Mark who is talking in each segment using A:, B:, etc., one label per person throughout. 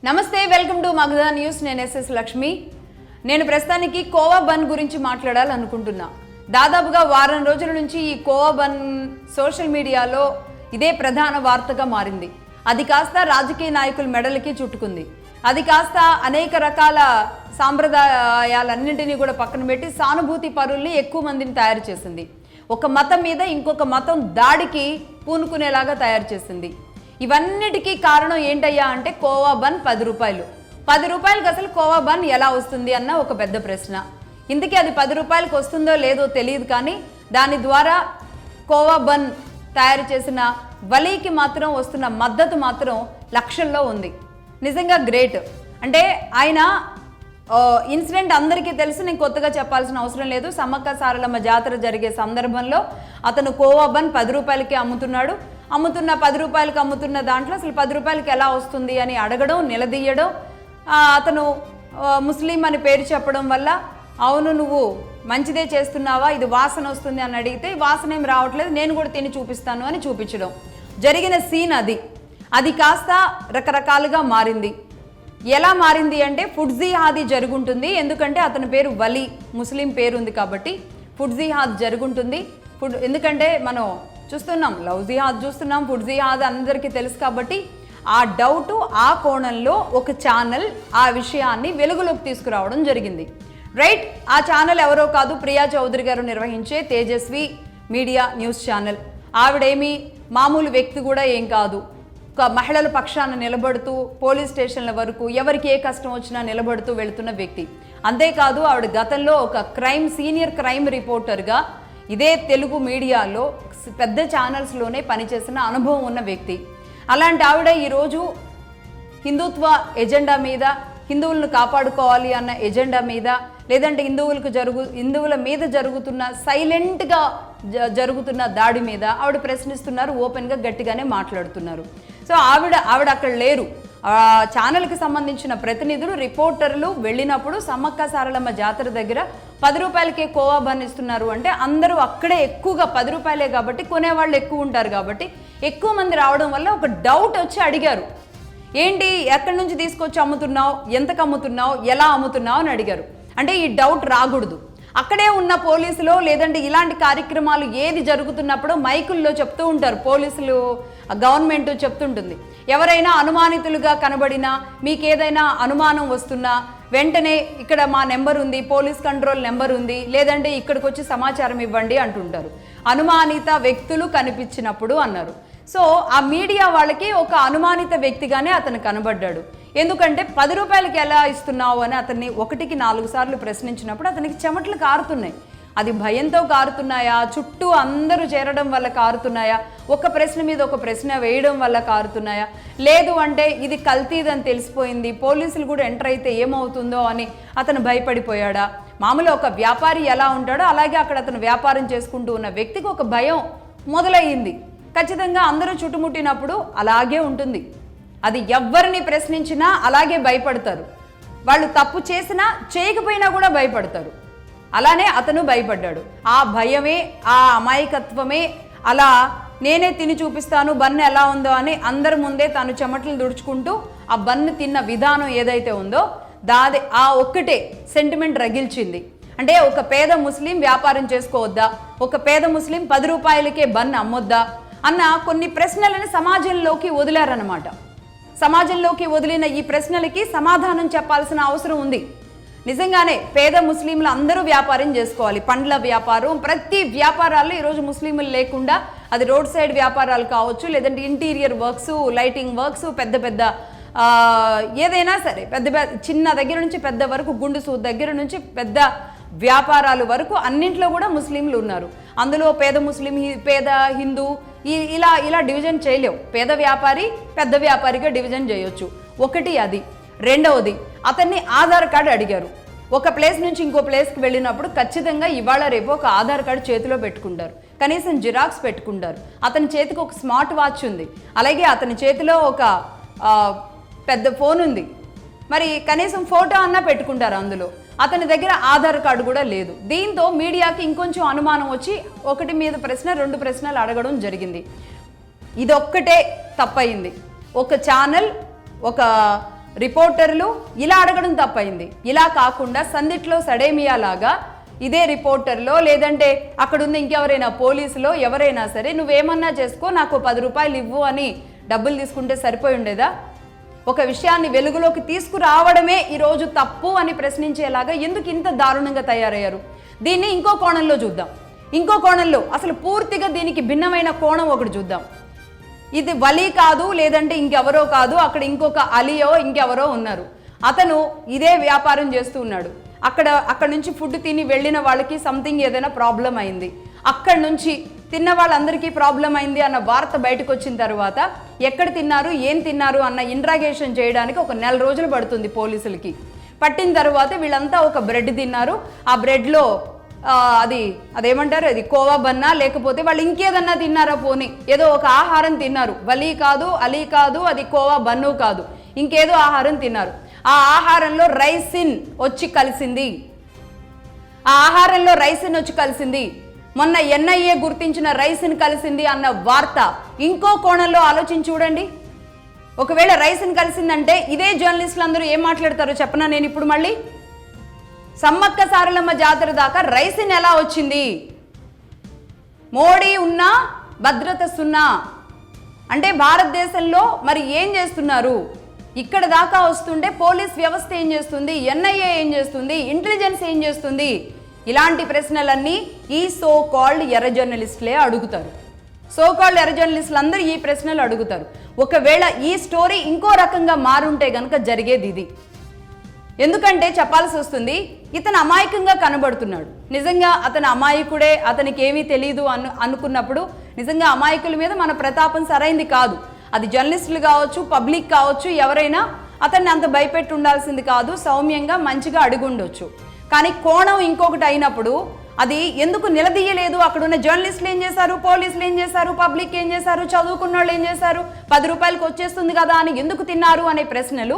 A: నమస్తే, welcome to Magadha news. నేను SS Lakshmi. నేను ప్రస్తుతానికి కోవా బన్ గురించి మాట్లాడాలనుకుంటున్నా. దాదాపుగా వారం రోజుల నుంచి ఈ కోవా బన్ సోషల్ మీడియాలో ఇదే ప్రధాన వార్తగా మారింది. అది కాస్త రాజకీయ నాయకుల మెడలకి చుట్టుకుంది. అది కాస్త అనేక రకాల సాంప్రదాయాలన్నింటినీ కూడా పక్కన పెట్టి సానుభూతి పరుల్ని ఎక్కువ మందిని తయారు చేసింది. ఒక మతం మీద ఇంకొక మతం దాడికి పూనుకునేలాగా తయారు చేసింది. ఇవన్నిటికీ కారణం ఏంటయ్యా అంటే కోవా బన్ 10 రూపాయలు. 10 రూపాయలకి అసలు కోవా బన్ ఎలా వస్తుంది అన్న ఒక పెద్ద ప్రశ్న. ఇందుకే అది 10 రూపాయలకు వస్తుందో లేదో తెలియదు, కానీ దాని ద్వారా కోవా బన్ తయారు చేసిన వలీకి మాత్రం వస్తున్న మద్దతు మాత్రం లక్షల్లో ఉంది. నిజంగా గ్రేట్. అంటే ఆయన ఇన్సిడెంట్ అందరికీ తెలుసు, నేను కొత్తగా చెప్పాల్సిన అవసరం లేదు. సమ్మక్క సారలమ్మ జాతర జరిగే సందర్భంలో అతను కోవా బన్ 10 రూపాయలకి అమ్ముతున్నాడు. 10 రూపాయలకి అమ్ముతున్న దాంట్లో అసలు 10 రూపాయలకి ఎలా వస్తుంది అని అడగడం, నిలదీయడం. అతను ముస్లిం అని పేరు చెప్పడం వల్ల అవును నువ్వు మంచిదే చేస్తున్నావా, ఇది వాసన వస్తుంది అని అడిగితే వాసన ఏం రావట్లేదు, నేను కూడా తిని చూపిస్తాను అని చూపించడం జరిగిన సీన్ అది కాస్త రకరకాలుగా మారింది. ఎలా మారింది అంటే ఫుడ్ జిహాదీ జరుగుంటుంది. ఎందుకంటే అతని పేరు వలీ, ముస్లిం పేరు ఉంది కాబట్టి ఫుడ్ జిహాద్ జరుగుంటుంది. ఎందుకంటే మనం చూస్తున్నాం, లవ్ జిహాద్ చూస్తున్నాం, ఫుడ్ జిహాద్ అందరికీ తెలుసు. కాబట్టి ఆ డౌట్, ఆ కోణంలో ఒక ఛానల్ ఆ విషయాన్ని వెలుగులోకి తీసుకురావడం జరిగింది. రైట్. ఆ ఛానల్ ఎవరో కాదు, ప్రియా చౌదరి గారు నిర్వహించే తేజస్వి మీడియా న్యూస్ ఛానల్. ఆవిడేమి మామూలు వ్యక్తి కూడా ఏం కాదు. ఒక మహిళల పక్షాన నిలబడుతూ పోలీస్ స్టేషన్ల వరకు ఎవరికి ఏ కష్టం వచ్చినా నిలబడుతూ వెళుతున్న వ్యక్తి. అంతేకాదు ఆవిడ గతంలో ఒక సీనియర్ క్రైమ్ రిపోర్టర్గా ఇదే తెలుగు మీడియాలో పెద్ద ఛానల్స్లోనే పనిచేసిన అనుభవం ఉన్న వ్యక్తి. అలాంటి ఆవిడ ఈరోజు హిందుత్వ ఎజెండా మీద, హిందువులను కాపాడుకోవాలి అన్న ఎజెండా మీద, లేదంటే హిందువుల మీద జరుగుతున్న సైలెంట్గా జరుగుతున్న దాడి మీద ఆవిడ ప్రశ్నిస్తున్నారు, ఓపెన్గా గట్టిగానే మాట్లాడుతున్నారు. సో ఆవిడ అక్కడ లేరు. ఛానల్కి సంబంధించిన ప్రతినిధులు, రిపోర్టర్లు వెళ్ళినప్పుడు సమ్మక్క సారలమ్మ జాతర దగ్గర 10 రూపాయలకే కోవా బన్ ఇస్తున్నారు అంటే అందరూ అక్కడే ఎక్కువగా 10 రూపాయలే కాబట్టి కొనేవాళ్ళు ఎక్కువ ఉంటారు. కాబట్టి ఎక్కువ మంది రావడం వల్ల ఒక డౌట్ వచ్చి అడిగారు, ఏంటి ఎక్కడి నుంచి తీసుకొచ్చి అమ్ముతున్నావు, ఎంతకు అమ్ముతున్నావు, ఎలా అమ్ముతున్నావు అని అడిగారు. అంటే ఈ డౌట్ రాకూడదు. అక్కడే ఉన్న పోలీసులు లేదంటే ఇలాంటి కార్యక్రమాలు ఏది జరుగుతున్నప్పుడు మైకుల్లో చెప్తూ ఉంటారు, పోలీసులు గవర్నమెంట్ చెప్తుంటుంది. ఎవరైనా అనుమానితులుగా కనబడినా, మీకు ఏదైనా అనుమానం వస్తున్నా వెంటనే ఇక్కడ మా నెంబర్ ఉంది, పోలీస్ కంట్రోల్ నెంబర్ ఉంది, లేదంటే ఇక్కడికి వచ్చి సమాచారం ఇవ్వండి అంటుంటారు. అనుమానిత వ్యక్తులు కనిపించినప్పుడు అన్నారు. సో ఆ మీడియా వాళ్ళకి ఒక అనుమానిత వ్యక్తిగానే అతను కనబడ్డాడు. ఎందుకంటే 10 రూపాయలకి ఎలా ఇస్తున్నావు అని అతన్ని 1కి 4 సార్లు ప్రశ్నించినప్పుడు అతనికి చెమటలు కారుతున్నాయి. అది భయంతో కారుతున్నాయా, చుట్టూ అందరూ చేరడం వల్ల కారుతున్నాయా, ఒక ప్రశ్న మీద ఒక ప్రశ్న వేయడం వల్ల కారుతున్నాయా, లేదు అంటే ఇది కల్తీదని తెలిసిపోయింది, పోలీసులు కూడా ఎంటర్ అయితే ఏమవుతుందో అని అతను భయపడిపోయాడా? మామూలు ఒక వ్యాపారి ఎలా ఉంటాడో అలాగే అక్కడ అతను వ్యాపారం చేసుకుంటూ ఉన్న వ్యక్తికి ఒక భయం మొదలయ్యింది. ఖచ్చితంగా అందరూ చుట్టుముట్టినప్పుడు అలాగే ఉంటుంది. అది ఎవరిని ప్రశ్నించినా అలాగే భయపడతారు. వాళ్ళు తప్పు చేసినా చేయకపోయినా కూడా భయపడతారు. అలానే అతను భయపడ్డాడు. ఆ భయమే, ఆ అమాయకత్వమే అలా నేనే తిని చూపిస్తాను బన్ను ఎలా ఉందో అని అందరి ముందే తను చెమటలు దుడుచుకుంటూ ఆ బన్ను తిన్న విధానం ఏదైతే ఉందో ఆ ఒక్కటే సెంటిమెంట్ రగిల్చింది. అంటే ఒక పేద ముస్లిం వ్యాపారం చేసుకోవద్దా, ఒక పేద ముస్లిం 10 రూపాయలకే బన్ను అమ్మొద్దా అన్న కొన్ని ప్రశ్నలను సమాజంలోకి వదిలారన్నమాట. సమాజంలోకి వదిలిన ఈ ప్రశ్నలకి సమాధానం చెప్పాల్సిన అవసరం ఉంది. నిజంగానే పేద ముస్లింలు అందరూ వ్యాపారం చేసుకోవాలి. పండ్ల వ్యాపారం, ప్రతి వ్యాపారాల్లో ఈరోజు ముస్లింలు లేకుండా, అది రోడ్ సైడ్ వ్యాపారాలు కావచ్చు, లేదంటే ఇంటీరియర్ వర్క్స్, లైటింగ్ వర్క్స్, పెద్ద పెద్ద ఏదైనా సరే, చిన్న దగ్గర నుంచి పెద్ద వరకు, గుండు సూద్ దగ్గర నుంచి పెద్ద వ్యాపారాలు వరకు అన్నింట్లో కూడా ముస్లింలు ఉన్నారు. అందులో పేద ముస్లిం, పేద హిందూ ఇలా డివిజన్ చేయలేవు. పేద వ్యాపారి పెద్ద వ్యాపారిగా డివిజన్ చేయొచ్చు. ఒకటి అది. రెండవది, అతన్ని ఆధార్ కార్డు అడిగారు. ఒక ప్లేస్ నుంచి ఇంకో ప్లేస్కి వెళ్ళినప్పుడు ఖచ్చితంగా ఇవాళ రేపు ఒక ఆధార్ కార్డు చేతిలో పెట్టుకుంటారు, కనీసం జిరాక్స్ పెట్టుకుంటారు. అతని చేతికి ఒక స్మార్ట్ వాచ్ ఉంది, అలాగే అతని చేతిలో ఒక పెద్ద ఫోన్ ఉంది. మరి కనీసం ఫోటో అన్నా పెట్టుకుంటారు అందులో. అతని దగ్గర ఆధార్ కార్డు కూడా లేదు. దీంతో మీడియాకి ఇంకొంచెం అనుమానం వచ్చి 1 మీద ప్రశ్న 2 ప్రశ్నలు అడగడం జరిగింది. ఇదొక్కటే తప్పయింది. ఒక ఛానల్, ఒక రిపోర్టర్లు ఇలా అడగడం తప్పైంది. ఇలా కాకుండా సందిట్లో సడేమియా లాగా ఇదే రిపోర్టర్లో లేదంటే అక్కడున్న ఇంకెవరైనా పోలీసులో ఎవరైనా సరే నువ్వేమన్నా చేసుకో, నాకు 10 రూపాయలు ఇవ్వు అని డబ్బులు తీసుకుంటే సరిపోయి ఉండేదా? ఒక విషయాన్ని వెలుగులోకి తీసుకురావడమే ఈరోజు తప్పు అని ప్రశ్నించేలాగా ఎందుకు ఇంత దారుణంగా తయారయ్యారు? దీన్ని ఇంకో కోణంలో చూద్దాం. ఇంకో కోణంలో అసలు పూర్తిగా దీనికి భిన్నమైన కోణం ఒకటి చూద్దాం. ఇది వలీ కాదు, లేదంటే ఇంకెవరో కాదు, అక్కడ ఇంకొక అలియో ఇంకెవరో ఉన్నారు. అతను ఇదే వ్యాపారం చేస్తూ ఉన్నాడు. అక్కడ నుంచి ఫుడ్ తిని వెళ్ళిన వాళ్ళకి సంథింగ్ ఏదైనా ప్రాబ్లం అయింది. అక్కడ నుంచి తిన్న వాళ్ళందరికీ ప్రాబ్లం అయింది అన్న వార్త బయటకు వచ్చిన తర్వాత ఎక్కడ తిన్నారు, ఏం తిన్నారు అన్న ఇంట్రాగేషన్ చేయడానికి 1 నెల రోజులు పడుతుంది పోలీసులకి. పట్టిన తర్వాత వీళ్ళంతా ఒక బ్రెడ్ తిన్నారు. ఆ బ్రెడ్లో అదేమంటారు, అది కోవా బన్నా లేకపోతే వాళ్ళు ఇంకేదన్నా తిన్నారా, పోనీ ఏదో ఒక ఆహారం తిన్నారు. వలీ కాదు, అలీ కాదు, అది కోవా బన్ను కాదు, ఇంకేదో ఆహారం తిన్నారు. ఆ ఆహారంలో రైసిన్ వచ్చి కలిసింది. మొన్న ఎన్ఐఏ గుర్తించిన రైసిన్ కలిసింది అన్న వార్త ఇంకో కోణంలో ఆలోచించి చూడండి. ఒకవేళ రైసిన్ కలిసిందంటే ఇదే జర్నలిస్టులు అందరూ ఏం మాట్లాడతారో చెప్పనా నేను ఇప్పుడు మళ్ళీ. సమ్మక్క సారలమ్మ జాతర దాకా రైసిన్ ఎలా వచ్చింది? మోడీ ఉన్నా భద్రత సున్నా అంటే భారతదేశంలో మరి ఏం చేస్తున్నారు? ఇక్కడ దాకా వస్తుంటే పోలీస్ వ్యవస్థ ఏం చేస్తుంది, ఎన్ఐఏ ఏం చేస్తుంది, ఇంటెలిజెన్స్ ఏం చేస్తుంది? ఇలాంటి ప్రశ్నలన్నీ ఈ సో కాల్డ్ ఎర్ర జర్నలిస్టులే అడుగుతారు. సో కాల్డ్ ఎర్ర జర్నలిస్టులు అందరూ ఈ ప్రశ్నలు అడుగుతారు. ఒకవేళ ఈ స్టోరీ ఇంకో రకంగా మారుంటే గనక జరిగేది ఇది. ఎందుకంటే చెప్పాల్సి వస్తుంది, ఇతను అమాయకంగా కనబడుతున్నాడు. నిజంగా అతను అమాయకుడే, అతనికి ఏమీ తెలియదు అనుకున్నప్పుడు నిజంగా అమాయకుల మీద మన ప్రతాపం సరైంది కాదు. అది జర్నలిస్టులు కావచ్చు, పబ్లిక్ కావచ్చు, ఎవరైనా అతన్ని అంత భయపెట్టి ఉండాల్సింది కాదు. సౌమ్యంగా మంచిగా అడుగుండొచ్చు. కానీ కోణం ఇంకొకటి అయినప్పుడు అది ఎందుకు నిలదీయలేదు? అక్కడున్న జర్నలిస్టులు ఏం చేశారు, పోలీసులు ఏం చేశారు, పబ్లిక్ ఏం చేశారు, చదువుకున్న వాళ్ళు ఏం చేశారు, 10 రూపాయలకు వచ్చేస్తుంది కదా అని ఎందుకు తిన్నారు అనే ప్రశ్నలు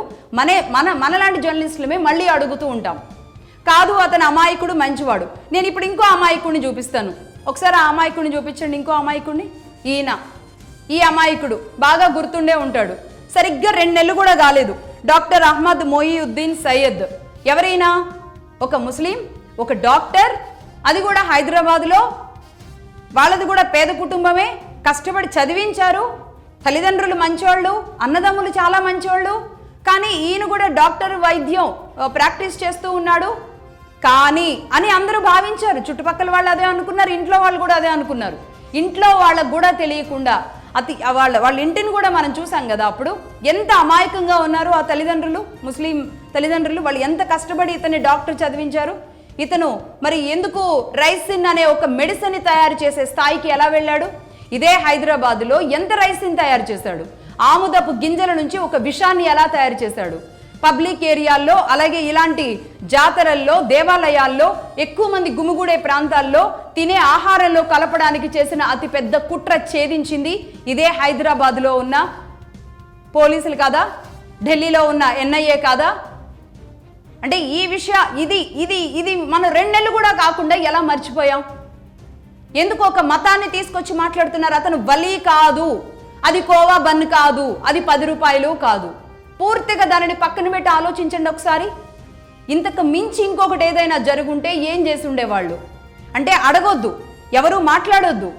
A: మనలాంటి జర్నలిస్టులమే మళ్ళీ అడుగుతూ ఉంటాం. కాదు అతను అమాయకుడు, మంచివాడు. నేను ఇప్పుడు ఇంకో అమాయకుడిని చూపిస్తాను. ఒకసారి ఆ అమాయకుడిని చూపించండి. ఇంకో అమాయకుడిని, ఈ అమాయకుడు బాగా గుర్తుండే ఉంటాడు. సరిగ్గా 2 నెలలు కూడా కాలేదు. డాక్టర్ అహ్మద్ మొయియుద్దీన్ సయ్యద్. ఎవరైనా ఒక ముస్లిం, ఒక డాక్టర్, అది కూడా హైదరాబాద్లో. వాళ్ళది కూడా పేద కుటుంబమే, కష్టపడి చదివించారు. తల్లిదండ్రులు మంచోళ్ళు, అన్నదమ్ములు చాలా మంచోళ్ళు. కానీ ఈయన కూడా డాక్టర్ వైద్యం ప్రాక్టీస్ చేస్తూ ఉన్నాడు కానీ అని అందరూ భావించారు. చుట్టుపక్కల వాళ్ళు అదే అనుకున్నారు, ఇంట్లో వాళ్ళు కూడా అదే అనుకున్నారు. ఇంట్లో వాళ్ళకు కూడా తెలియకుండా వాళ్ళ ఇంటిని కూడా మనం చూసాం కదా. అప్పుడు ఎంత అమాయకంగా ఉన్నారు ఆ తల్లిదండ్రులు, ముస్లిం తల్లిదండ్రులు. వాళ్ళు ఎంత కష్టపడి ఇతన్ని డాక్టర్ చదివించారు. ఇతను మరి ఎందుకు రైసిన్ అనే ఒక మెడిసిన్ తయారు చేసే స్థాయికి ఎలా వెళ్ళాడు? ఇదే హైదరాబాద్లో ఎంత రైసిన్ తయారు చేశాడు? ఆముదపు గింజల నుంచి ఒక విషాన్ని ఎలా తయారు చేశాడు? పబ్లిక్ ఏరియాల్లో, అలాగే ఇలాంటి జాతరల్లో, దేవాలయాల్లో, ఎక్కువ మంది గుమిగూడే ప్రాంతాల్లో తినే ఆహారంలో కలపడానికి చేసిన అతిపెద్ద కుట్ర ఛేదించింది ఇదే హైదరాబాద్లో ఉన్న పోలీసులు కాదా? ఢిల్లీలో ఉన్న ఎన్ఐఏ కాదా? అంటే ఈ ఇది మనం 2 నెలలు కూడా కాకుండా ఎలా మర్చిపోయాం? ఎందుకు ఒక మతాన్ని తీసుకొచ్చి మాట్లాడుతున్నారు? అతను వలీ కాదు, అది కోవా బన్ కాదు, అది 10 రూపాయలు కాదు. పూర్తిగా దానిని పక్కన పెట్టి ఆలోచించండి ఒకసారి. ఇంతకు మించి ఇంకొకటి ఏదైనా జరుగుంటే ఏం చేసి ఉండేవాళ్ళు? అంటే అడగొద్దు, ఎవరు మాట్లాడొద్దు.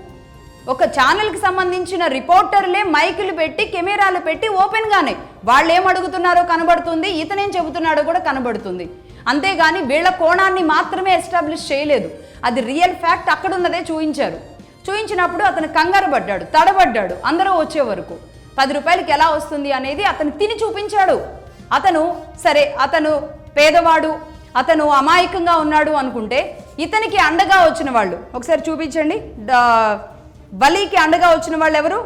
A: ఒక ఛానల్కి సంబంధించిన రిపోర్టర్లే మైకులు పెట్టి, కెమెరాలు పెట్టి ఓపెన్గానే వాళ్ళు ఏం అడుగుతున్నారో కనబడుతుంది, ఇతనేం చెబుతున్నాడో కూడా కనబడుతుంది. అంతేగాని వీళ్ళ కోణాన్ని మాత్రమే ఎస్టాబ్లిష్ చేయలేదు. అది రియల్ ఫ్యాక్ట్ అక్కడున్నదే చూపించారు. చూపించినప్పుడు అతను కంగారు పడ్డాడు, తడబడ్డాడు. అందరూ వచ్చే వరకు 10 రూపాయలకి ఎలా వస్తుంది అనేది అతను తిని చూపించాడు. అతను పేదవాడు, అతను అమాయకంగా ఉన్నాడు అనుకుంటే ఇతనికి అండగా వచ్చిన వాళ్ళు ఒకసారి చూపించండి. వలీకి అండగా వచ్చిన వాళ్ళు ఎవరు?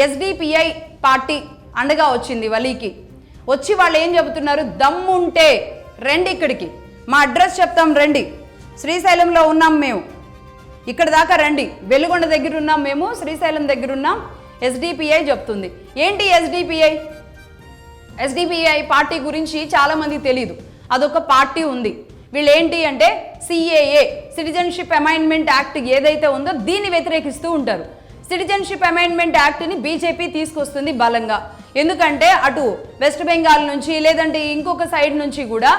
A: ఎస్డిపిఐ పార్టీ అండగా వచ్చింది వలీకి. వచ్చి వాళ్ళు ఏం చెబుతున్నారు? దమ్ముంటే రండి ఇక్కడికి, మా అడ్రస్ చెప్తాం రండి, శ్రీశైలంలో ఉన్నాం మేము, ఇక్కడ దాకా రండి, వెలుగొండ దగ్గర ఉన్నాం మేము, శ్రీశైలం దగ్గర ఉన్నాం, ఎస్డిపిఐ చెప్తుంది. ఏంటి ఎస్డిపిఐ పార్టీ గురించి చాలామంది తెలీదు. అదొక పార్టీ ఉంది. వీళ్ళు ఏంటి అంటే సిఏఏ, సిటిజన్షిప్ అమెండ్మెంట్ యాక్ట్ ఏదైతే ఉందో దీన్ని వ్యతిరేకిస్తూ ఉంటారు. సిటిజన్షిప్ అమెండ్మెంట్ యాక్ట్ని బీజేపీ తీసుకొస్తుంది బలంగా. ఎందుకంటే అటు వెస్ట్ బెంగాల్ నుంచి లేదంటే ఇంకొక సైడ్ నుంచి కూడా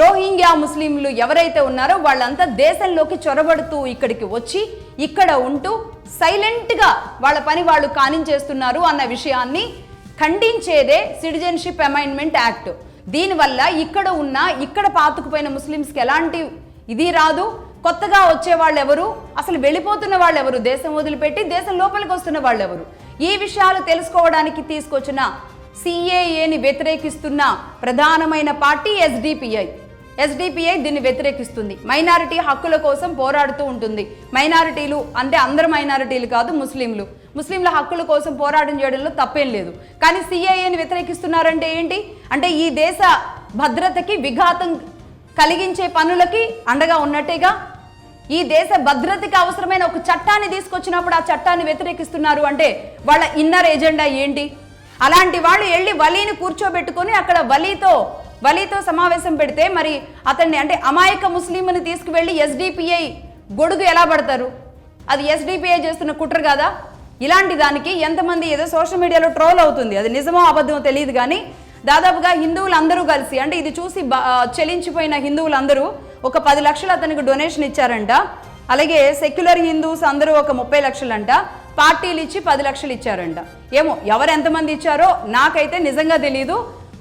A: రోహింగ్యా ముస్లింలు ఎవరైతే ఉన్నారో వాళ్ళంతా దేశంలోకి చొరబడుతూ ఇక్కడికి వచ్చి ఇక్కడ ఉంటూ సైలెంట్గా వాళ్ళ పని వాళ్ళు కానించేస్తున్నారు అన్న విషయాన్ని ఖండించేదే సిటిజన్షిప్ అమెండ్మెంట్ యాక్ట్. దీనివల్ల ఇక్కడ పాతుకుపోయిన ముస్లిమ్స్కి ఎలాంటి ఇది రాదు. కొత్తగా వచ్చే వాళ్ళు ఎవరు, అసలు వెళ్ళిపోతున్న వాళ్ళు ఎవరు, దేశం వదిలిపెట్టి దేశం లోపలికి వస్తున్న వాళ్ళు ఎవరు, ఈ విషయాలు తెలుసుకోవడానికి తీసుకొచ్చిన సిఏఏని వ్యతిరేకిస్తున్న ప్రధానమైన పార్టీ ఎస్డిపిఐ దీన్ని వ్యతిరేకిస్తుంది. మైనారిటీ హక్కుల కోసం పోరాడుతూ ఉంటుంది. మైనారిటీలు అంటే అందరు మైనారిటీలు కాదు, ముస్లింల హక్కుల కోసం పోరాటం చేయడంలో తప్పేం లేదు. కానీ సిఏఏని వ్యతిరేకిస్తున్నారంటే ఏంటి అంటే ఈ దేశ భద్రతకి విఘాతం కలిగించే పనులకి అండగా ఉన్నట్టేగా. ఈ దేశ భద్రతకి అవసరమైన ఒక చట్టాన్ని తీసుకొచ్చినప్పుడు ఆ చట్టాన్ని వ్యతిరేకిస్తున్నారు అంటే వాళ్ళ ఇన్నర్ ఎజెండా ఏంటి? అలాంటి వాళ్ళు వెళ్ళి వలీని కూర్చోబెట్టుకొని అక్కడ వలీతో సమావేశం పెడితే మరి అతన్ని అంటే అమాయక ముస్లింని తీసుకువెళ్ళి ఎస్డిపిఐ గొడుగు ఎలా పడతారు? అది ఎస్డిపిఐ చేస్తున్న కుట్ర కదా. ఇలాంటి దానికి ఎంతమంది ఏదో సోషల్ మీడియాలో ట్రోల్ అవుతుంది, అది నిజమో అబద్ధమో తెలియదు. కానీ దాదాపుగా హిందువులందరూ కలిసి అంటే ఇది చూసి చలించిపోయిన హిందువులందరూ ఒక 10 లక్షలు అతనికి డొనేషన్ ఇచ్చారంట. అలాగే సెక్యులర్ హిందూస్ అందరూ ఒక 30 లక్షలంట. పార్టీలు ఇచ్చి 10 లక్షలు ఇచ్చారంట. ఏమో ఎవరు ఎంతమంది ఇచ్చారో నాకైతే నిజంగా తెలీదు.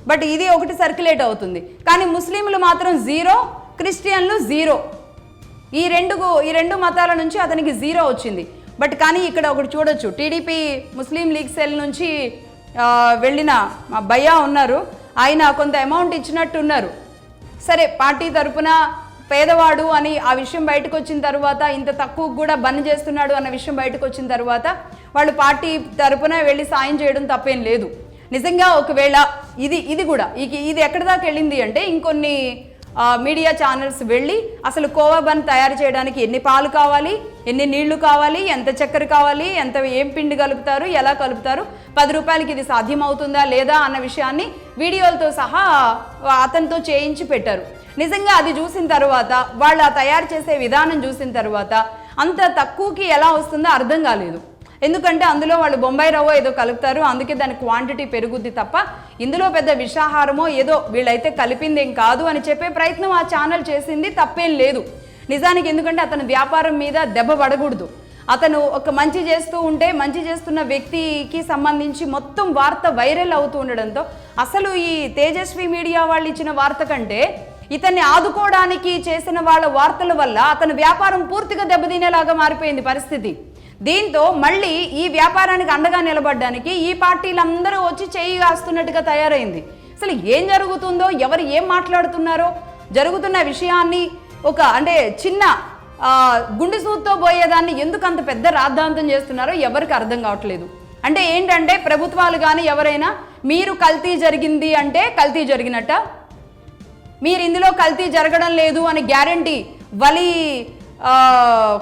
A: బట్ ఇది ఒకటి సర్క్యులేట్ అవుతుంది. కానీ ముస్లింలు మాత్రం 0, క్రిస్టియన్లు 0. ఈ రెండు మతాల నుంచి అతనికి 0 వచ్చింది. బట్ కానీ ఇక్కడ ఒకటి చూడొచ్చు, టీడీపీ ముస్లిం లీగ్ సెల్ నుంచి వెళ్ళిన భయ్యా ఉన్నారు, ఆయన కొంత అమౌంట్ ఇచ్చినట్టున్నారు. సరే పార్టీ తరపున పేదవాడు అని ఆ విషయం బయటకు వచ్చిన తర్వాత, ఇంత తక్కువ కూడా బంద్ చేస్తున్నాడు అన్న విషయం బయటకు వచ్చిన తర్వాత వాళ్ళు పార్టీ తరపున వెళ్ళి సాయం చేయడం తప్పేం లేదు. నిజంగా ఒకవేళ ఇది కూడా ఇది ఎక్కడి దాకా వెళ్ళింది అంటే ఇంకొన్ని మీడియా ఛానల్స్ వెళ్ళి అసలు కోవా బన్ తయారు చేయడానికి ఎన్ని పాలు కావాలి, ఎన్ని నీళ్లు కావాలి, ఎంత చక్కెర కావాలి, ఏం పిండి కలుపుతారు, ఎలా కలుపుతారు, 10 రూపాయలకి ఇది సాధ్యమవుతుందా లేదా అన్న విషయాన్ని వీడియోలతో సహా అతనితో చేయించి పెట్టారు. నిజంగా అది చూసిన తర్వాత వాళ్ళు తయారు చేసే విధానం చూసిన తర్వాత అంత తక్కువకి ఎలా వస్తుందో అర్థం కాలేదు. ఎందుకంటే అందులో వాళ్ళు బొంబాయి రవ్వ ఏదో కలుపుతారు, అందుకే దాని క్వాంటిటీ పెరుగుద్ది తప్ప ఇందులో పెద్ద విషాహారమో ఏదో వీళ్ళైతే కలిపిందేం కాదు అని చెప్పే ప్రయత్నం ఆ ఛానల్ చేసింది, తప్పేం లేదు నిజానికి. ఎందుకంటే అతని వ్యాపారం మీద దెబ్బ పడకూడదు. అతను ఒక మంచి చేస్తూ ఉంటే మంచి చేస్తున్న వ్యక్తికి సంబంధించి మొత్తం వార్త వైరల్ అవుతూ ఉండడంతో అసలు ఈ తేజస్వి మీడియా వాళ్ళు ఇచ్చిన వార్త కంటే ఇతన్ని ఆదుకోవడానికి చేసిన వాళ్ళ వార్తల వల్ల అతని వ్యాపారం పూర్తిగా దెబ్బతినేలాగా మారిపోయింది పరిస్థితి. దీంతో మళ్ళీ ఈ వ్యాపారానికి అండగా నిలబడడానికి ఈ పార్టీలందరూ వచ్చి చేయి కాస్తున్నట్టుగా తయారైంది. అసలు ఏం జరుగుతుందో, ఎవరు ఏం మాట్లాడుతున్నారో, జరుగుతున్న విషయాన్ని ఒక అంటే చిన్న గుండె సూత్తో పోయేదాన్ని ఎందుకు అంత పెద్ద రాద్ధాంతం చేస్తున్నారో ఎవరికి అర్థం కావట్లేదు. అంటే ఏంటంటే ప్రభుత్వాలు కానీ ఎవరైనా మీరు కల్తీ జరిగింది అంటే కల్తీ జరిగినట్ట, మీరు ఇందులో కల్తీ జరగడం లేదు అని గ్యారంటీ వలి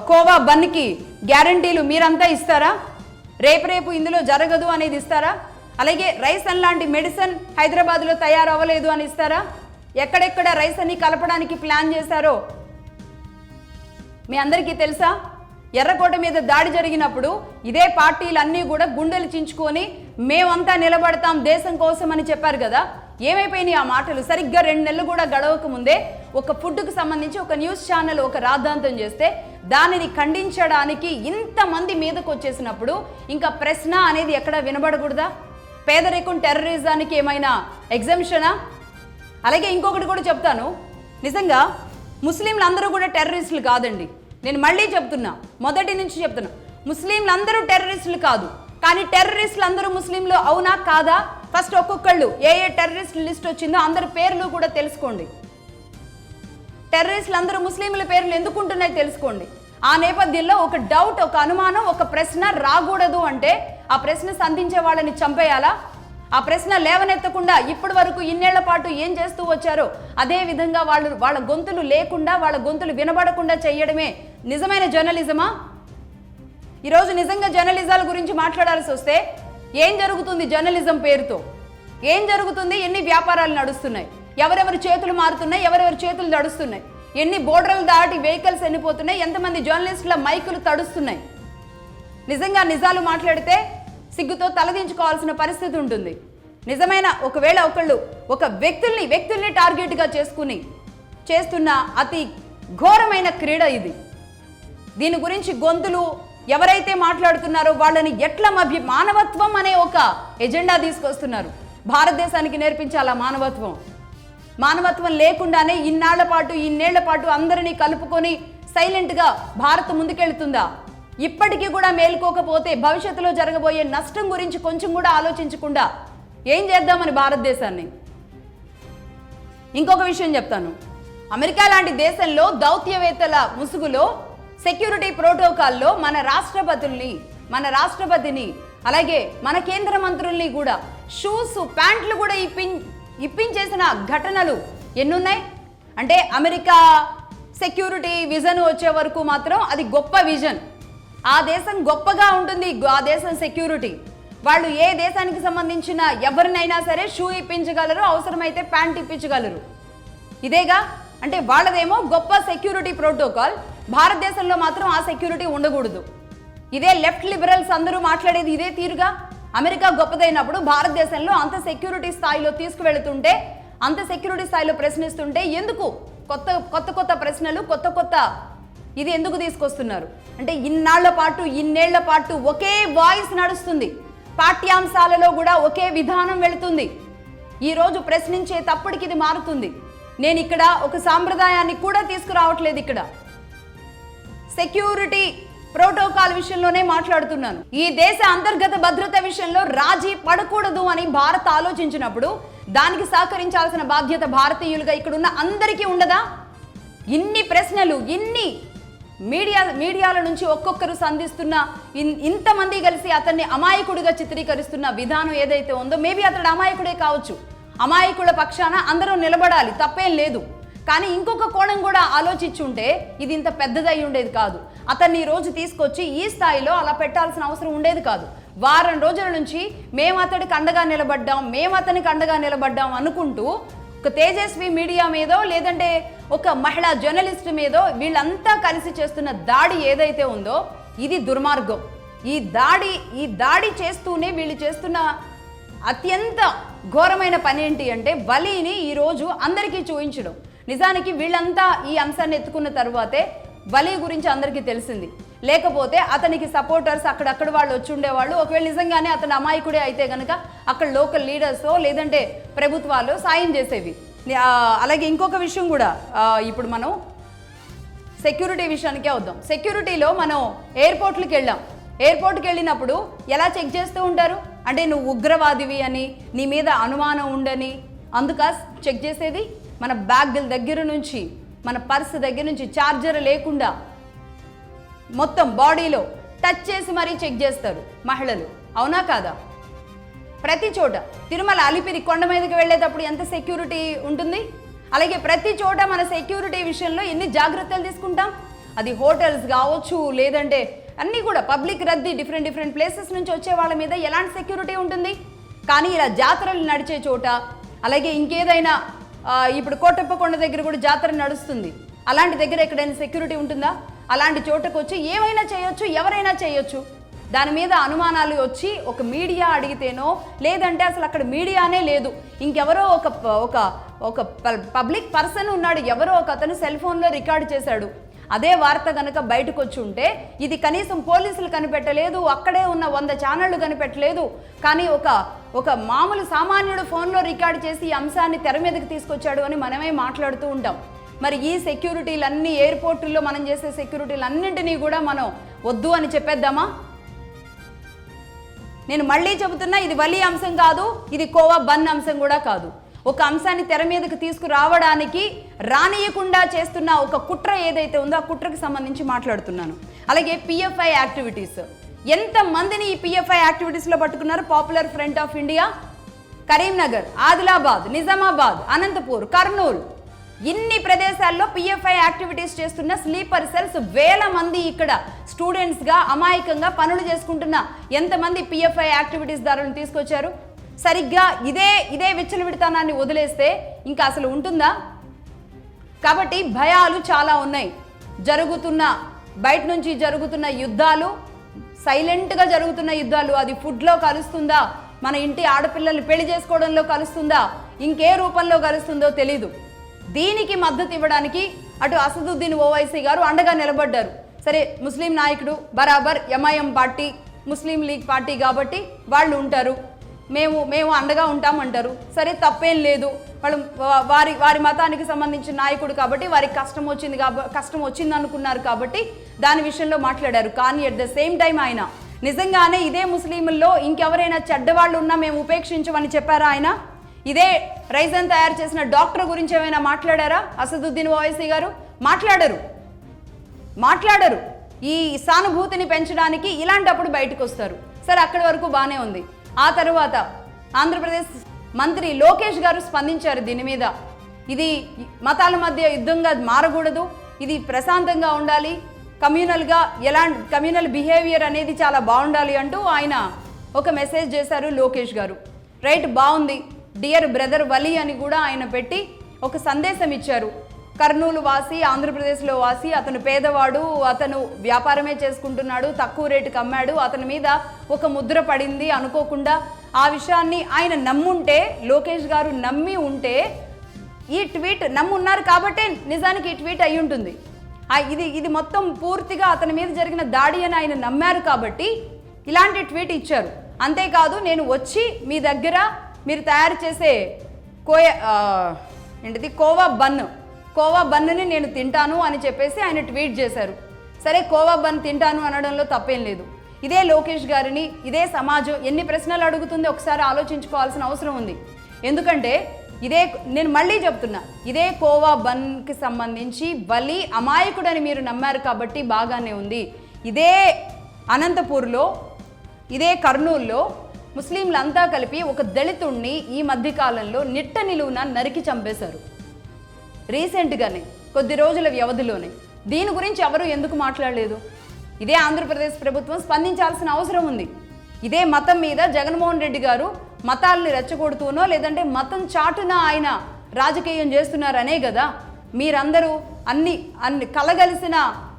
A: కోవా బన్కి గ్యారంటీలు మీరంతా ఇస్తారా? రేపు ఇందులో జరగదు అనేది ఇస్తారా? అలాగే రైస్ అన్ లాంటి మెడిసిన్ హైదరాబాద్లో తయారవ్వలేదు అని ఇస్తారా? ఎక్కడెక్కడ రైస్ అని కలపడానికి ప్లాన్ చేశారో మీ అందరికీ తెలుసా? ఎర్రకోట మీద దాడి జరిగినప్పుడు ఇదే పార్టీలన్నీ కూడా గుండెలు చించుకొని మేమంతా నిలబడతాం దేశం కోసం అని చెప్పారు కదా. ఏమైపోయినాయి ఆ మాటలు? సరిగ్గా 2 నెలలు కూడా గడవక ముందే ఒక ఫుడ్కు సంబంధించి ఒక న్యూస్ ఛానల్ ఒక రాద్ధాంతం చేస్తే దానిని ఖండించడానికి ఇంతమంది మీదకు వచ్చేసినప్పుడు ఇంకా ప్రశ్న అనేది ఎక్కడ వినబడకూడదా? పేదరికం టెర్రరిజానికి ఏమైనా ఎగ్జంప్షనా? అలాగే ఇంకొకటి కూడా చెప్తాను, నిజంగా ముస్లింలు అందరూ కూడా టెర్రరిస్టులు కాదండి. నేను మళ్ళీ చెప్తున్నా, మొదటి నుంచి చెప్తున్నా, ముస్లింలు అందరూ టెర్రరిస్టులు కాదు. కానీ టెర్రరిస్టులు అందరూ ముస్లింలు అవునా కాదా? ఫస్ట్ ఒక్కొక్కళ్ళు ఏ టెర్రరిస్ట్ లిస్ట్ వచ్చిందో అందరి పేర్లు కూడా తెలుసుకోండి. టెర్రరిస్టులు అందరూ ముస్లింల పేర్లు ఎందుకుంటున్నాయి తెలుసుకోండి. ఆ నేపథ్యంలో ఒక డౌట్, ఒక అనుమానం, ఒక ప్రశ్న రాకూడదు అంటే ఆ ప్రశ్న సంధించే వాళ్ళని చంపేయాలా? ఆ ప్రశ్న లేవనెత్తకుండా ఇప్పటి వరకు ఇన్నేళ్ల పాటు ఏం చేస్తూ వచ్చారో అదే విధంగా వాళ్ళ గొంతులు లేకుండా, వాళ్ళ గొంతులు వినబడకుండా చేయడమే నిజమైన జర్నలిజమా? ఈరోజు నిజంగా జర్నలిజాల గురించి మాట్లాడాల్సి వస్తే ఏం జరుగుతుంది? జర్నలిజం పేరుతో ఏం జరుగుతుంది? ఎన్ని వ్యాపారాలు నడుస్తున్నాయి, ఎవరెవరి చేతులు మారుతున్నాయి, ఎవరెవరి చేతులు తడుస్తున్నాయి, ఎన్ని బోర్డర్లు దాటి వెహికల్స్ ఎన్నిపోతున్నాయి, ఎంతమంది జర్నలిస్టుల మైకులు తడుస్తున్నాయి. నిజంగా నిజాలు మాట్లాడితే సిగ్గుతో తలదించుకోవాల్సిన పరిస్థితి ఉంటుంది. నిజమైన ఒకవేళ ఒక వ్యక్తుల్ని టార్గెట్గా చేసుకుని చేస్తున్న అతి ఘోరమైన క్రీడ ఇది. దీని గురించి గొంతులు ఎవరైతే మాట్లాడుతున్నారో వాళ్ళని ఎట్లా మానవత్వం అనే ఒక ఎజెండా తీసుకొస్తున్నారు. భారతదేశానికి నేర్పించాలా మానవత్వం లేకుండానే ఇన్నేళ్ల పాటు అందరినీ కలుపుకొని సైలెంట్గా భారత్ ముందుకెళ్తుందా? ఇప్పటికీ కూడా మేల్కోకపోతే భవిష్యత్తులో జరగబోయే నష్టం గురించి కొంచెం కూడా ఆలోచించకుండా ఏం చేద్దామని భారతదేశాన్ని. ఇంకొక విషయం చెప్తాను. అమెరికా లాంటి దేశంలో దౌత్యవేత్తల ముసుగులో సెక్యూరిటీ ప్రోటోకాల్లో మన రాష్ట్రపతిని అలాగే మన కేంద్ర మంత్రుల్ని కూడా షూస్ ప్యాంట్లు కూడా ఇప్పించేసిన ఘటనలు ఎన్నున్నాయి. అంటే అమెరికా సెక్యూరిటీ విజన్ వచ్చే వరకు మాత్రం అది గొప్ప విజన్. ఆ దేశం గొప్పగా ఉంటుంది. ఆ దేశం సెక్యూరిటీ వాళ్ళు ఏ దేశానికి సంబంధించిన ఎవరినైనా సరే షూ ఇప్పించగలరు, అవసరమైతే ప్యాంట్ ఇప్పించగలరు. ఇదేగా అంటే వాళ్ళదేమో గొప్ప సెక్యూరిటీ ప్రోటోకాల్. భారతదేశంలో మాత్రం ఆ సెక్యూరిటీ ఉండకూడదు. ఇదే లెఫ్ట్ లిబరల్స్ అందరూ మాట్లాడేది ఇదే తీరుగా. అమెరికా గొప్పదైనప్పుడు భారతదేశంలో అంత సెక్యూరిటీ స్థాయిలో తీసుకువెళుతుంటే, అంత సెక్యూరిటీ స్థాయిలో ప్రశ్నిస్తుంటే ఎందుకు కొత్త ప్రశ్నలు కొత్త ఇది ఎందుకు తీసుకొస్తున్నారు? అంటే ఇన్నేళ్ల పాటు ఒకే వాయిస్ నడుస్తుంది. పాఠ్యాంశాలలో కూడా ఒకే విధానం వెళుతుంది. ఈరోజు ప్రశ్నించే తప్పటికి ఇది మారుతుంది. నేను ఇక్కడ ఒక సాంప్రదాయాన్ని కూడా తీసుకురావట్లేదు. ఇక్కడ సెక్యూరిటీ ప్రోటోకాల్ విషయంలోనే మాట్లాడుతున్నాను. ఈ దేశ అంతర్గత భద్రత విషయంలో రాజీ పడకూడదు అని భారత్ ఆలోచించినప్పుడు దానికి సహకరించాల్సిన బాధ్యత భారతీయులుగా ఇక్కడున్న అందరికీ ఉండదా? ఇన్ని ప్రశ్నలు ఇన్ని మీడియాల నుంచి ఒక్కొక్కరు సంధిస్తున్న ఇంతమంది కలిసి అతన్ని అమాయకుడిగా చిత్రీకరిస్తున్న విధానం ఏదైతే ఉందో, మేబీ అతడు అమాయకుడే కావచ్చు. అమాయకుల పక్షాన అందరూ నిలబడాలి, తప్పేం లేదు. కానీ ఇంకొక కోణం కూడా ఆలోచించుంటే ఇది ఇంత పెద్దదై ఉండేది కాదు. అతన్ని రోజు తీసుకొచ్చి ఈ స్థాయిలో అలా పెట్టాల్సిన అవసరం ఉండేది కాదు. వారం రోజుల నుంచి మేము అతనికి అండగా నిలబడ్డాం అనుకుంటూ ఒక తేజస్వి మీడియా మీదో లేదంటే ఒక మహిళా జర్నలిస్ట్ మీదో వీళ్ళంతా కలిసి చేస్తున్న దాడి ఏదైతే ఉందో ఇది దుర్మార్గం. ఈ దాడి చేస్తూనే వీళ్ళు చేస్తున్న అత్యంత ఘోరమైన పని ఏంటి అంటే వలీని ఈరోజు అందరికీ చూపించడం. నిజానికి వీళ్ళంతా ఈ అంశాన్ని ఎత్తుకున్న తర్వాతే వలీ గురించి అందరికీ తెలిసింది. లేకపోతే అతనికి సపోర్టర్స్ అక్కడక్కడ వాళ్ళు వచ్చి ఉండేవాళ్ళు. ఒకవేళ నిజంగానే అతను అమాయకుడే అయితే కనుక అక్కడ లోకల్ లీడర్సో లేదంటే ప్రభుత్వాలు సాయం చేసేవి. అలాగే ఇంకొక విషయం కూడా, ఇప్పుడు మనం సెక్యూరిటీ విషయానికే వద్దాం. సెక్యూరిటీలో మనం ఎయిర్పోర్ట్కి వెళ్ళినప్పుడు ఎలా చెక్ చేస్తూ ఉంటారు అంటే నువ్వు ఉగ్రవాదివి అని, నీ మీద అనుమానం ఉండని అందుక చెక్ చేసేది. మన బ్యాగుల దగ్గర నుంచి మన పర్స్ దగ్గర నుంచి ఛార్జర్ లేకుండా మొత్తం బాడీలో టచ్ చేసి మరీ చెక్ చేస్తారు మహిళలు, అవునా కాదా? ప్రతి చోట తిరుమల అలిపిరి కొండ మీదకి వెళ్ళేటప్పుడు ఎంత సెక్యూరిటీ ఉంటుంది. అలాగే ప్రతి చోట మన సెక్యూరిటీ విషయంలో ఎన్ని జాగ్రత్తలు తీసుకుంటాం. అది హోటల్స్ కావచ్చు లేదంటే అన్నీ కూడా పబ్లిక్ రద్దీ డిఫరెంట్ ప్లేసెస్ నుంచి వచ్చే వాళ్ళ మీద ఎలాంటి సెక్యూరిటీ ఉంటుంది. కానీ ఇలా జాతరలు నడిచే చోట అలాగే ఇంకేదైనా ఇప్పుడు కోటప్పకొండ దగ్గర కూడా జాతర నడుస్తుంది, అలాంటి దగ్గర ఎక్కడైనా సెక్యూరిటీ ఉంటుందా? అలాంటి చోటకు వచ్చి ఏమైనా చేయొచ్చు, ఎవరైనా చేయొచ్చు. దాని మీద అనుమానాలు వచ్చి ఒక మీడియా అడిగితేనో లేదంటే అసలు అక్కడ మీడియానే లేదు, ఇంకెవరో ఒక పబ్లిక్ పర్సన్ ఉన్నాడు, ఎవరో ఒక అతను సెల్ ఫోన్లో రికార్డు చేశాడు. అదే వార్త కనుక బయటకు వచ్చి ఉంటే ఇది కనీసం పోలీసులు కనిపెట్టలేదు, అక్కడే ఉన్న 100 ఛానళ్లు కనిపెట్టలేదు. కానీ ఒక మామూలు సామాన్యుడు ఫోన్లో రికార్డు చేసి ఈ అంశాన్ని తెర మీదకి తీసుకొచ్చాడు అని మనమే మాట్లాడుతూ ఉంటాం. మరి ఈ సెక్యూరిటీలన్నీ ఎయిర్పోర్టుల్లో మనం చేసే సెక్యూరిటీలన్నింటినీ కూడా మనం వద్దు అని చెప్పేద్దామా? నేను మళ్ళీ చెబుతున్నా, ఇది వలీ అంశం కాదు, ఇది కోవా బన్ అంశం కూడా కాదు. ఒక అంశాన్ని తెర మీదకి తీసుకురావడానికి రానియకుండా చేస్తున్న ఒక కుట్ర ఏదైతే ఉందో ఆ కుట్రకు సంబంధించి మాట్లాడుతున్నాను. అలాగే పిఎఫ్ఐ యాక్టివిటీస్, ఎంతమందిని ఈ పిఎఫ్ఐ యాక్టివిటీస్లో పట్టుకున్నారు? Popular front of India, Karimnagar, Adilabad, Nizamabad, Anantapur, Kurnool, ఇన్ని ప్రదేశాల్లో పిఎఫ్ఐ యాక్టివిటీస్ చేస్తున్న స్లీపర్ సెల్స్ వేల మంది ఇక్కడ స్టూడెంట్స్గా అమాయకంగా పనులు చేసుకుంటున్న ఎంతమంది పిఎఫ్ఐ యాక్టివిటీస్ దారులను తీసుకొచ్చారు? సరిగ్గా ఇదే విచ్చలవిడితనాన్ని వదిలేస్తే ఇంకా అసలు ఉంటుందా? కాబట్టి భయాలు చాలా ఉన్నాయి. బయట నుంచి జరుగుతున్న యుద్ధాలు, సైలెంట్గా జరుగుతున్న యుద్ధాలు. అది ఫుడ్లో కలుస్తుందా, మన ఇంటి ఆడపిల్లల్ని పెళ్లి చేసుకోవడంలో కలుస్తుందా, ఇంకే రూపంలో కలుస్తుందో తెలీదు. దీనికి మద్దతు ఇవ్వడానికి అటు అసదుద్దీన్ ఓవైసీ గారు అండగా నిలబడ్డారు. సరే, ముస్లిం నాయకుడు బరాబర్, MIM party Muslim league party కాబట్టి వాళ్ళు ఉంటారు, మేము అండగా ఉంటామంటారు. సరే, తప్పేం లేదు. వాళ్ళు వారి మతానికి సంబంధించిన నాయకుడు కాబట్టి వారికి కష్టం వచ్చింది అనుకున్నారు కాబట్టి దాని విషయంలో మాట్లాడారు. కానీ అట్ ద సేమ్ టైం ఆయన నిజంగానే ఇదే ముస్లింల్లో ఇంకెవరైనా చెడ్డవాళ్ళు ఉన్నా మేము ఉపేక్షించమని చెప్పారా ఆయన? ఇదే రైజన్ తయారు చేసిన డాక్టర్ గురించి ఏమైనా మాట్లాడారా అసదుద్దీన్ ఓవైసీ గారు? మాట్లాడరు. ఈ సానుభూతిని పెంచడానికి ఇలాంటప్పుడు బయటకు వస్తారు. సరే, అక్కడి వరకు బాగానే ఉంది. ఆ తరువాత ఆంధ్రప్రదేశ్ మంత్రి లోకేష్ గారు స్పందించారు దీని మీద. ఇది మతాల మధ్య యుద్ధంగా మారకూడదు, ఇది ప్రశాంతంగా ఉండాలి, కమ్యూనల్ బిహేవియర్ అనేది చాలా బాగుండాలి అంటూ ఆయన ఒక మెసేజ్ చేశారు లోకేష్ గారు. రైట్, బాగుంది. డియర్ బ్రదర్ వలి అని కూడా ఆయన పెట్టి ఒక సందేశం ఇచ్చారు. కర్నూలు వాసి, ఆంధ్రప్రదేశ్లో వాసి, అతను పేదవాడు, అతను వ్యాపారమే చేసుకుంటున్నాడు, తక్కువ రేటుకి అమ్మాడు, అతని మీద ఒక ముద్ర పడింది అనుకోకుండా. ఆ విషయాన్ని ఆయన నమ్ముంటే, లోకేష్ గారు నమ్మి ఉంటే ఈ ట్వీట్ నమ్మున్నారు కాబట్టే నిజానికి ఈ ట్వీట్ అయి ఉంటుంది. ఇది మొత్తం పూర్తిగా అతని మీద జరిగిన దాడి అని ఆయన నమ్మారు కాబట్టి ఇలాంటి ట్వీట్ ఇచ్చారు. అంతేకాదు, నేను వచ్చి మీ దగ్గర మీరు తయారు చేసే కోవా బన్నుని నేను తింటాను అని చెప్పేసి ఆయన ట్వీట్ చేశారు. సరే, కోవా బన్ తింటాను అనడంలో తప్పేం లేదు. ఇదే లోకేష్ గారిని ఇదే సమాజం ఎన్ని ప్రశ్నలు అడుగుతుందో ఒకసారి ఆలోచించుకోవాల్సిన అవసరం ఉంది. ఎందుకంటే నేను మళ్ళీ చెప్తున్నా, ఇదే కోవా బన్కి సంబంధించి వలి అమాయకుడని మీరు నమ్మారు కాబట్టి బాగానే ఉంది. ఇదే అనంతపూర్లో, ఇదే కర్నూల్లో ముస్లింలంతా కలిపి ఒక దళితుణ్ణి ఈ మధ్యకాలంలో నిట్ట నిలువున నరికి చంపేశారు. రీసెంట్గానే, కొద్ది రోజుల వ్యవధిలోనే. దీని గురించి ఎవరు ఎందుకు మాట్లాడలేదు? ఇదే ఆంధ్రప్రదేశ్ ప్రభుత్వం స్పందించాల్సిన అవసరం ఉంది. ఇదే మతం మీద జగన్మోహన్ రెడ్డి గారు మతాల్ని రెచ్చగొడుతూనో లేదంటే మతం చాటున ఆయన రాజకీయం చేస్తున్నారనే కదా మీరందరూ అన్ని కలగలిసిన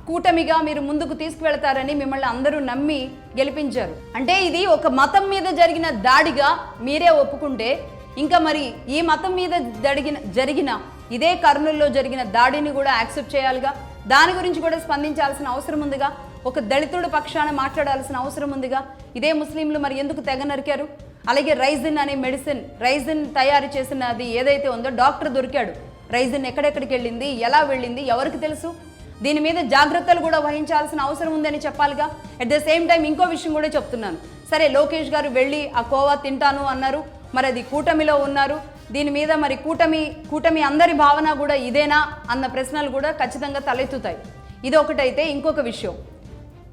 A: కూటమిగా మీరు ముందుకు తీసుకువెళతారని మిమ్మల్ని అందరూ నమ్మి గెలిపించారు. అంటే ఇది ఒక మతం మీద జరిగిన దాడిగా మీరే ఒప్పుకుంటే, ఇంకా మరి ఈ మతం మీద జరిగిన ఇదే కర్నూలులో జరిగిన దాడిని కూడా యాక్సెప్ట్ చేయాలిగా. దాని గురించి కూడా స్పందించాల్సిన అవసరం ఉందిగా. ఒక దళితుడు పక్షాన మాట్లాడాల్సిన అవసరం ఉందిగా. ఇదే ముస్లింలు మరి ఎందుకు తెగ నరికారు? అలాగే రైజిన్ అనే మెడిసిన్, రైజిన్ తయారు చేసినది ఏదైతే ఉందో డాక్టర్ దొరికాడు. రైజిన్ ఎక్కడెక్కడికి వెళ్ళింది, ఎలా వెళ్ళింది, ఎవరికి తెలుసు? దీని మీద జాగ్రత్తలు కూడా వహించాల్సిన అవసరం ఉందని చెప్పాలిగా. అట్ ద సేమ్ టైం ఇంకో విషయం కూడా చెప్తున్నాను. సరే, లోకేష్ గారు వెళ్ళి ఆ కోవా తింటాను అన్నారు, మరి అది కూటమిలో ఉన్నారు. దీని మీద మరి కూటమి అందరి భావన కూడా ఇదేనా అన్న ప్రశ్నలు కూడా ఖచ్చితంగా తలెత్తుతాయి. ఇది ఒకటైతే, ఇంకొక విషయం,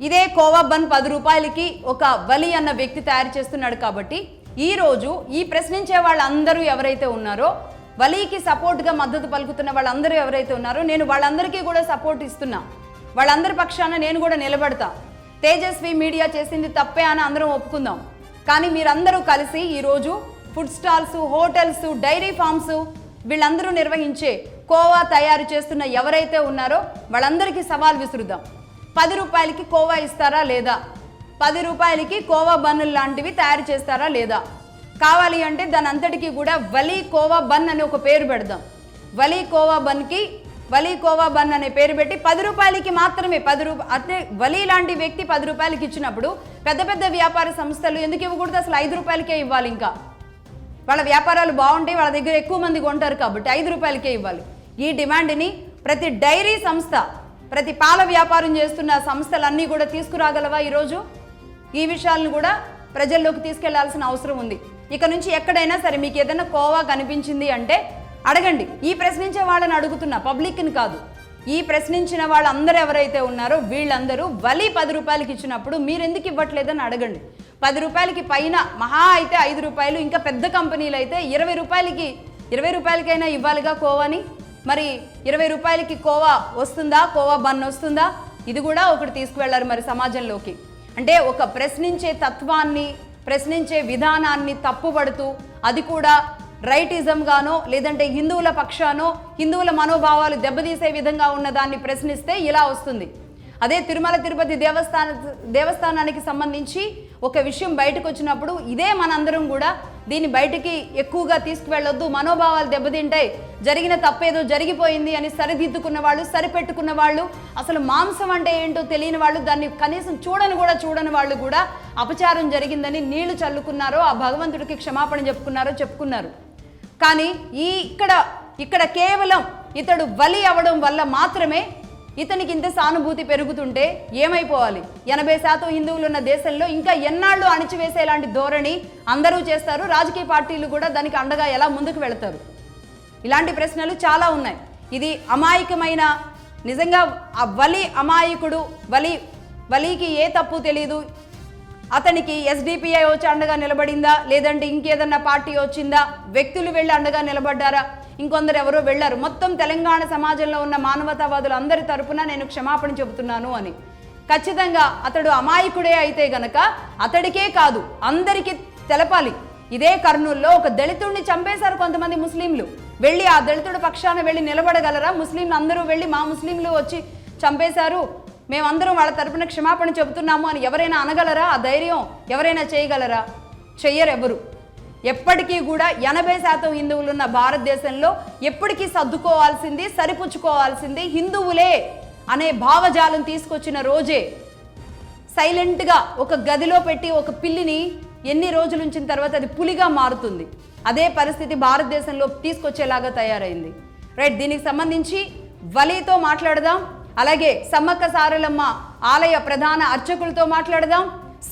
A: ఇదే కోవా బన్ 10 రూపాయలకి ఒక వలి అన్న వ్యక్తి తయారు చేస్తున్నాడు కాబట్టి ఈరోజు ఈ ప్రశ్నించే వాళ్ళందరూ ఎవరైతే ఉన్నారో, వలీకి సపోర్ట్గా మద్దతు పలుకుతున్న వాళ్ళందరూ ఎవరైతే ఉన్నారో, నేను వాళ్ళందరికీ కూడా సపోర్ట్ ఇస్తున్నా. వాళ్ళందరి పక్షాన నేను కూడా నిలబడతా. తేజస్వి మీడియా చేసింది తప్పే అని అందరం ఒప్పుకుందాం. కానీ మీరందరూ కలిసి ఈరోజు food stalls, hotels, dairy farms వీళ్ళందరూ నిర్వహించే కోవా తయారు చేస్తున్న ఎవరైతే ఉన్నారో వాళ్ళందరికీ సవాల్ విసురుద్దాం. 10 రూపాయలకి కోవా ఇస్తారా లేదా? 10 రూపాయలకి కోవా బన్నులు లాంటివి తయారు చేస్తారా లేదా? కావాలి అంటే దాని అంతటికీ కూడా వలి కోవా బన్ అని ఒక పేరు పెడదాం. వలి కోవా బన్ అనే పేరు పెట్టి 10 రూపాయలకి మాత్రమే, అంటే వలి లాంటి వ్యక్తి 10 రూపాయలకి ఇచ్చినప్పుడు పెద్ద పెద్ద వ్యాపార సంస్థలు ఎందుకు ఇవ్వకూడదు? అసలు 5 రూపాయలకే ఇవ్వాలి. ఇంకా వాళ్ళ వ్యాపారాలు బాగుంటాయి, వాళ్ళ దగ్గర ఎక్కువ మంది కొంటారు కాబట్టి 5 రూపాయలకే ఇవ్వాలి. ఈ డిమాండ్ని ప్రతి డైరీ సంస్థ, ప్రతి పాల వ్యాపారం చేస్తున్న సంస్థలన్నీ కూడా తీసుకురాగలవా ఈరోజు? ఈ విషయాలను కూడా ప్రజల్లోకి తీసుకెళ్లాల్సిన అవసరం ఉంది. ఇక నుంచి ఎక్కడైనా సరే మీకు ఏదైనా కోవా కనిపించింది అంటే అడగండి. ఈ ప్రశ్నించే వాళ్ళని అడుగుతున్నా, పబ్లిక్ని కాదు. ఈ ప్రశ్నించిన వాళ్ళందరూ ఎవరైతే ఉన్నారో వీళ్ళందరూ వలి 10 రూపాయలకి ఇచ్చినప్పుడు మీరు ఎందుకు ఇవ్వట్లేదని అడగండి. 10 రూపాయలకి పైన మహా అయితే 5 రూపాయలు, ఇంకా పెద్ద కంపెనీలు అయితే 20 రూపాయలకైనా ఇవ్వాలిగా కోవాని. మరి 20 రూపాయలకి కోవా వస్తుందా? కోవా బన్ వస్తుందా? ఇది కూడా ఒకటి తీసుకువెళ్ళారు మరి సమాజంలోకి. అంటే ఒక ప్రశ్నించే తత్వాన్ని, ప్రశ్నించే విధానాన్ని తప్పుపడుతూ, అది కూడా రైటిజంగానో లేదంటే హిందువుల పక్షానో, హిందువుల మనోభావాలు దెబ్బతీసే విధంగా ఉన్నదాన్ని ప్రశ్నిస్తే ఇలా వస్తుంది. అదే తిరుమల తిరుపతి దేవస్థానానికి సంబంధించి ఒక విషయం బయటకు వచ్చినప్పుడు ఇదే మనందరం కూడా దీన్ని బయటికి ఎక్కువగా తీసుకువెళ్ళొద్దు, మనోభావాలు దెబ్బతింటాయి, జరిగిన తప్పేదో జరిగిపోయింది అని సరిదిద్దుకున్న వాళ్ళు, సరిపెట్టుకున్న వాళ్ళు, అసలు మాంసం అంటే ఏంటో తెలియని వాళ్ళు, దాన్ని కనీసం చూడని వాళ్ళు కూడా అపచారం జరిగిందని నీళ్లు చల్లుకున్నారో, ఆ భగవంతుడికి క్షమాపణ చెప్పుకున్నారు. కానీ ఇక్కడ కేవలం ఇతడు బలి అవ్వడం వల్ల మాత్రమే ఇతనికి ఇంత సానుభూతి పెరుగుతుంటే ఏమైపోవాలి? 80% హిందువులు ఉన్న దేశంలో ఇంకా ఎన్నాళ్ళు అణిచివేసేలాంటి ధోరణి అందరూ చేస్తారు? రాజకీయ పార్టీలు కూడా దానికి అండగా ఎలా ముందుకు వెళతారు? ఇలాంటి ప్రశ్నలు చాలా ఉన్నాయి. ఇది అమాయకమైన, నిజంగా ఆ బలి అమాయకుడు, బలికి ఏ తప్పు తెలియదు, అతనికి ఎస్డిపిఐ వచ్చి అండగా నిలబడిందా, లేదంటే ఇంకేదన్నా పార్టీ వచ్చిందా, వ్యక్తులు వెళ్ళి అండగా నిలబడ్డారా, ఇంకొందరు ఎవరో వెళ్ళారు, మొత్తం తెలంగాణ సమాజంలో ఉన్న మానవతావాదులు అందరి తరపున నేను క్షమాపణ చెబుతున్నాను అని. ఖచ్చితంగా అతడు అమాయకుడే అయితే గనక అతడికే కాదు అందరికీ తెలపాలి. ఇదే కర్నూలులో ఒక దళితుడిని చంపేశారు కొంతమంది ముస్లింలు. వెళ్ళి ఆ దళితుడి పక్షాన వెళ్ళి నిలబడగలరా? ముస్లింలు అందరూ వెళ్ళి మా ముస్లింలు వచ్చి చంపేశారు, మేమందరం వాళ్ళ తరపున క్షమాపణ చెబుతున్నాము అని ఎవరైనా అనగలరా? ఆ ధైర్యం ఎవరైనా చేయగలరా? చెయ్యరెవరు. ఎప్పటికీ కూడా 80% హిందువులు ఉన్న భారతదేశంలో ఎప్పటికీ సర్దుకోవాల్సింది, సరిపుచ్చుకోవాల్సింది హిందువులే అనే భావజాలం తీసుకొచ్చిన రోజే సైలెంట్గా ఒక గదిలో పెట్టి ఒక పిల్లిని ఎన్ని రోజులు ఉంచిన తర్వాత అది పులిగా మారుతుంది. అదే పరిస్థితి భారతదేశంలో తీసుకొచ్చేలాగా తయారైంది. రైట్, దీనికి సంబంధించి వలీతో మాట్లాడదాం, అలాగే సమ్మక్క సారలమ్మ ఆలయ ప్రధాన అర్చకులతో మాట్లాడదాం,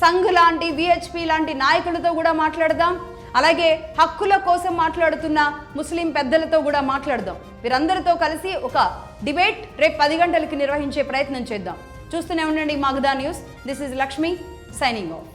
A: సంఘ్ లాంటి విహెచ్పి లాంటి నాయకులతో కూడా మాట్లాడదాం, అలాగే హక్కుల కోసం మాట్లాడుతున్న ముస్లిం పెద్దలతో కూడా మాట్లాడదాం. వీరందరితో కలిసి ఒక డిబేట్ రేపు 10 గంటలకి నిర్వహించే ప్రయత్నం చేద్దాం. చూస్తూనే ఉండండి Magadha news. This is Lakshmi signing off.